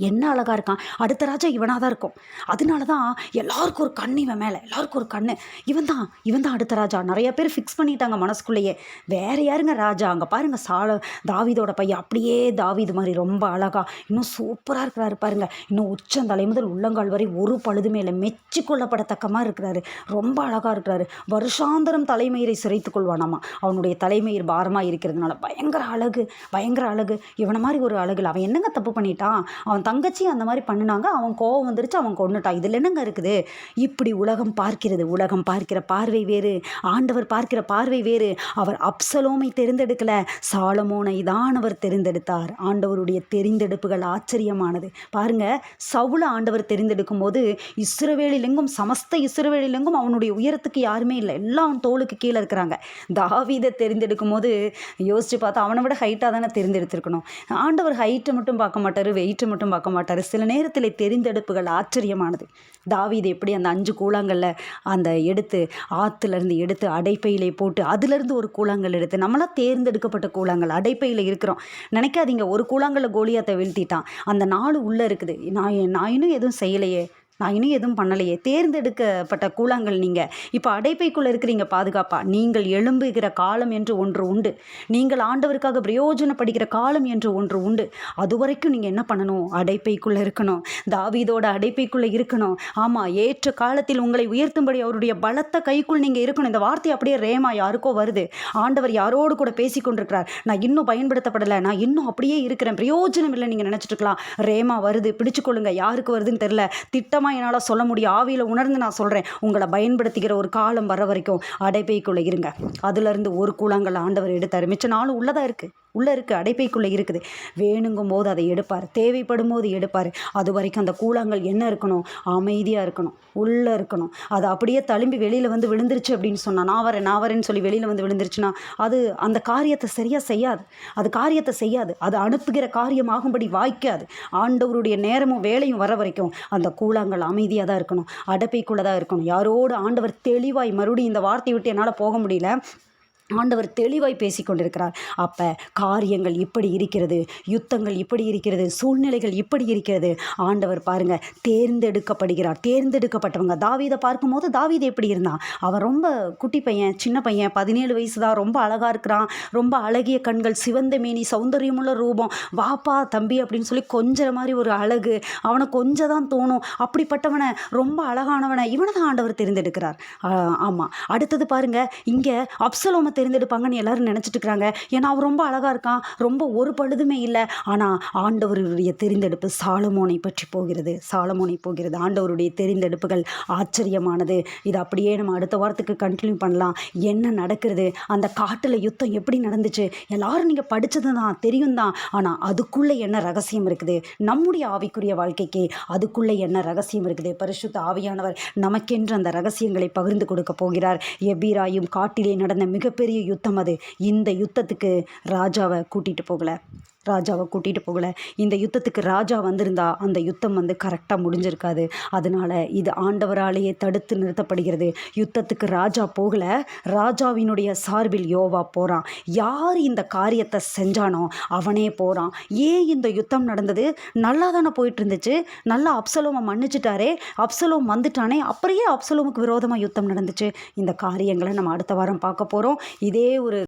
என்ன அழகாக இருக்கான். அடுத்த ராஜா இவனாக தான் இருக்கும். அதனால தான் எல்லாருக்கும் ஒரு கண் இவன் மேலே, எல்லாருக்கும் ஒரு கண். இவன் தான் அடுத்த ராஜா. நிறைய பேர் ஃபிக்ஸ் பண்ணிட்டாங்க மனசுக்குள்ளேயே. வேறு யாருங்க ராஜா? அங்கே பாருங்கள், தாவீதோட பையன் அப்படியே தாவீது மாதிரி ரொம்ப அழகாக இன்னும் சூப்பராக இருக்கிறாரு பாருங்க. இன்னும் உச்சந்தலை முதல் உள்ளங்கால் வரை ஒரு பழுதுமே இல்லை, மெச்சி கொள்ளப்படத்தக்க மாதிரி இருக்கிறாரு, ரொம்ப அழகாக இருக்கிறாரு. வருஷாந்தரம் தலைமயிரை சிறைத்துக் கொள்வானாமா. அவனுடைய தலைமயிர் பாரமாக இருக்கிறதுனால பயங்கர அழகு. இவனை மாதிரி ஒரு அழகு. அவன் என்னங்க தப்பு பண்ணிட்டான்? அவன் தங்கச்சி அந்த மாதிரி பண்ணினாங்க, அவன் கோவம் வந்துருச்சு, அவன் கொன்னுட்டான். இதில் என்னங்க இருக்குது? இப்படி உலகம் பார்க்கிறது. உலகம் பார்க்கிற பார்வை வேறு, ஆண்டவர் பார்க்கிற பார்வை வேறு. அவர் அப்சலோமை தெரிந்தெடுக்கல, சாலமோனை தான் அவர் தெரிந்தெடுத்தார். ஆண்டவருடைய தெரிந்தெடுப்புகள் ஆச்சரியமானது பாருங்க. சவுல ஆண்டவர் தெரிந்தெடுக்கும் போது இஸ்ரவேலிலெங்கும், சமஸ்த இஸ்ரவேலிலெங்கும் அவனுடைய உயரத்துக்கு யாருமே இல்லை, எல்லாம் அவன் தோளுக்கு கீழே இருக்கிறாங்க. தாவீதை தெரிந்தெடுக்கும் போது யோசிச்சு பார்த்தா அவனை விட ஹைட்டாக தானே தெரிந்தெடுத்திருக்கணும். ஆண்டவர் ஹைட்டை மட்டும் பார்க்க மாட்டார், வெயிட்டை மட்டும் பார்க்க மாட்டார். சில நேரத்தில் தெரிந்தெடுப்புகள் ஆச்சரியமானது. தாவீது எப்படி அந்த 5 கூழாங்கல்ல அந்த எடுத்து ஆற்றுலேருந்து எடுத்து அடைப்பையிலே போட்டு அதிலிருந்து ஒரு கூழாங்கல் எடுத்து, நம்மளாம் தேர்ந்தெடுக்கப்பட்ட கூழாங்கல் அடைப்பையில் இருக்கிறோம். நினைக்காதீங்க ஒரு கூழாங்கல்ல கோலியாத்தை வீழ்த்திட்டான். அந்த 4 உள்ளே இருக்குது. நான் இன்னும் எதுவும் செய்யலையே, நான் இன்னும் எதுவும் பண்ணலையே. தேர்ந்தெடுக்கப்பட்ட கூழாங்கல் நீங்கள். இப்போ அடைப்பைக்குள்ளே இருக்கிறீங்க பாதுகாப்பா. நீங்கள் எழும்புகிற காலம் என்று ஒன்று உண்டு, நீங்கள் ஆண்டவருக்காக பிரயோஜனப்படுகிற காலம் என்று ஒன்று உண்டு. அது வரைக்கும் நீங்கள் என்ன பண்ணணும்? அடைப்பைக்குள்ளே இருக்கணும். தாவீதோட அடைப்பைக்குள்ளே இருக்கணும். ஆமாம், ஏற்ற காலத்தில் உங்களை உயர்த்தும்படி அவருடைய பலத்த கைக்குள் நீங்கள் இருக்கணும். இந்த வார்த்தை அப்படியே ரேமா யாருக்கோ வருது. ஆண்டவர் யாரோடு கூட பேசி கொண்டிருக்கிறார். நான் இன்னும் பயன்படுத்தப்படலை, நான் இன்னும் அப்படியே இருக்கிறேன், பிரயோஜனம் இல்லை நீங்கள் நினச்சிட்டு இருக்கலாம். ரேமா வருது, பிடிச்சுக்கொள்ளுங்க. யாருக்கு வருதுன்னு தெரில, திட்டம் என்னால் சொல்ல முடியும், ஆவியில் உணர்ந்து நான் சொல்கிறேன். உங்களை பயன்படுத்திக்கிற ஒரு காலம் வர வரைக்கும் அடைப்பைக்குள்ளே இருங்க. அதுலேருந்து ஒரு கூழாங்கல் ஆண்டவர் எடுத்தார். மிச்ச நாளும் உள்ளதாக இருக்குது, அடைப்பைக்குள்ளே இருக்குது. வேணுங்கும் போது அதை எடுப்பார், தேவைப்படும் போது எடுப்பார். அது வரைக்கும் அந்த கூழாங்கல் என்ன இருக்கணும்? அமைதியாக இருக்கணும், உள்ளே இருக்கணும். அது அப்படியே தழும்பி வெளியில் வந்து விழுந்துருச்சு அப்படின்னு சொன்னால், நான் வரேன்னு சொல்லி வெளியில் வந்து விழுந்துருச்சுன்னா அது அந்த காரியத்தை சரியாக செய்யாது. அது அனுப்புகிற காரியமாகும்படி வாய்க்காது. ஆண்டவருடைய நேரமும் வேலையும் வர வரைக்கும் அந்த கூழாங்கல் அமைதியாக தான் இருக்கணும், அடைப்பைக்குள்ளே தான் இருக்கணும். யாரோடு ஆண்டவர் தெளிவாய், மறுபடியும் இந்த வார்த்தையை விட்டு என்னால் போக முடியல, ஆண்டவர் தெளிவாய் பேசி கொண்டிருக்கிறார். அப்போ காரியங்கள் இப்படி இருக்கிறது, யுத்தங்கள் இப்படி இருக்கிறது, சூழ்நிலைகள் இப்படி இருக்கிறது. ஆண்டவர் பாருங்கள் தேர்ந்தெடுக்கப்படுகிறார். தேர்ந்தெடுக்கப்பட்டவங்க. தாவீதை பார்க்கும்போது தாவீது எப்படி இருந்தான்? அவன் ரொம்ப குட்டி பையன், சின்ன பையன், 17 வயசு தான், ரொம்ப அழகாக இருக்கிறான், ரொம்ப அழகிய கண்கள், சிவந்த மேனி, சௌந்தரியமுள்ள ரூபம், வாப்பா தம்பி அப்படின்னு சொல்லி கொஞ்சற மாதிரி ஒரு அழகு, அவனை கொஞ்சம் தான் தோணும். அப்படிப்பட்டவனை, ரொம்ப அழகானவனை, இவனை தான் ஆண்டவர் தேர்ந்தெடுக்கிறார். ஆமாம். அடுத்தது பாருங்கள், இங்கே அப்சலோமை தேர்ந்தெடுப்பாங்கன்னு எல்லாரும் நினச்சிட்டு இருக்கிறாங்க. ஏன்னா அவன் ரொம்ப அழகாக இருக்கான், ரொம்ப ஒரு பழுதுமே இல்லை. ஆனால் ஆண்டவருடைய தெரிந்தெடுப்பு சாலமோனை பற்றி போகிறது, சாலமோனை போகிறது. ஆண்டவருடைய தெரிந்தெடுப்புகள் ஆச்சரியமானது. இது அப்படியே நம்ம அடுத்த வாரத்துக்கு கண்டினியூ பண்ணலாம். என்ன நடக்கிறது, அந்த காட்டில் யுத்தம் எப்படி நடந்துச்சு, எல்லாரும் நீங்கள் படித்தது தான், தெரியும் தான். ஆனால் அதுக்குள்ளே என்ன ரகசியம் இருக்குது, நம்முடைய ஆவிக்குரிய வாழ்க்கைக்கு அதுக்குள்ளே என்ன ரகசியம் இருக்குது, பரிசுத்த ஆவியானவர் நமக்கென்று அந்த ரகசியங்களை பகிர்ந்து கொடுக்க போகிறார். எபிராயும் காட்டிலே நடந்த மிகப்பெரிய யுத்தம் அது. இந்த யுத்தத்துக்கு ராஜாவை கூட்டிகிட்டு போகலை. இந்த யுத்தத்துக்கு ராஜா வந்திருந்தா அந்த யுத்தம் கரெக்டாக முடிஞ்சிருக்காது. அதனால இது ஆண்டவராலேயே தடுத்து நிறுத்தப்படுகிறது. யுத்தத்துக்கு ராஜா போகலை, ராஜாவினுடைய சார்பில் யோவா போகிறான். யார் இந்த காரியத்தை செஞ்சானோ அவனே போகிறான். ஏன் இந்த யுத்தம் நடந்தது, நல்லா தானே போயிட்டு இருந்துச்சு, நல்லா அப்சலோமை மன்னிச்சிட்டாரே, அப்சலோம் வந்துட்டானே, அப்புறையே அப்சலோமுக்கு விரோதமாக யுத்தம் நடந்துச்சு. இந்த காரியங்களை நம்ம அடுத்த வாரம் பார்க்க போகிறோம். இதே ஒரு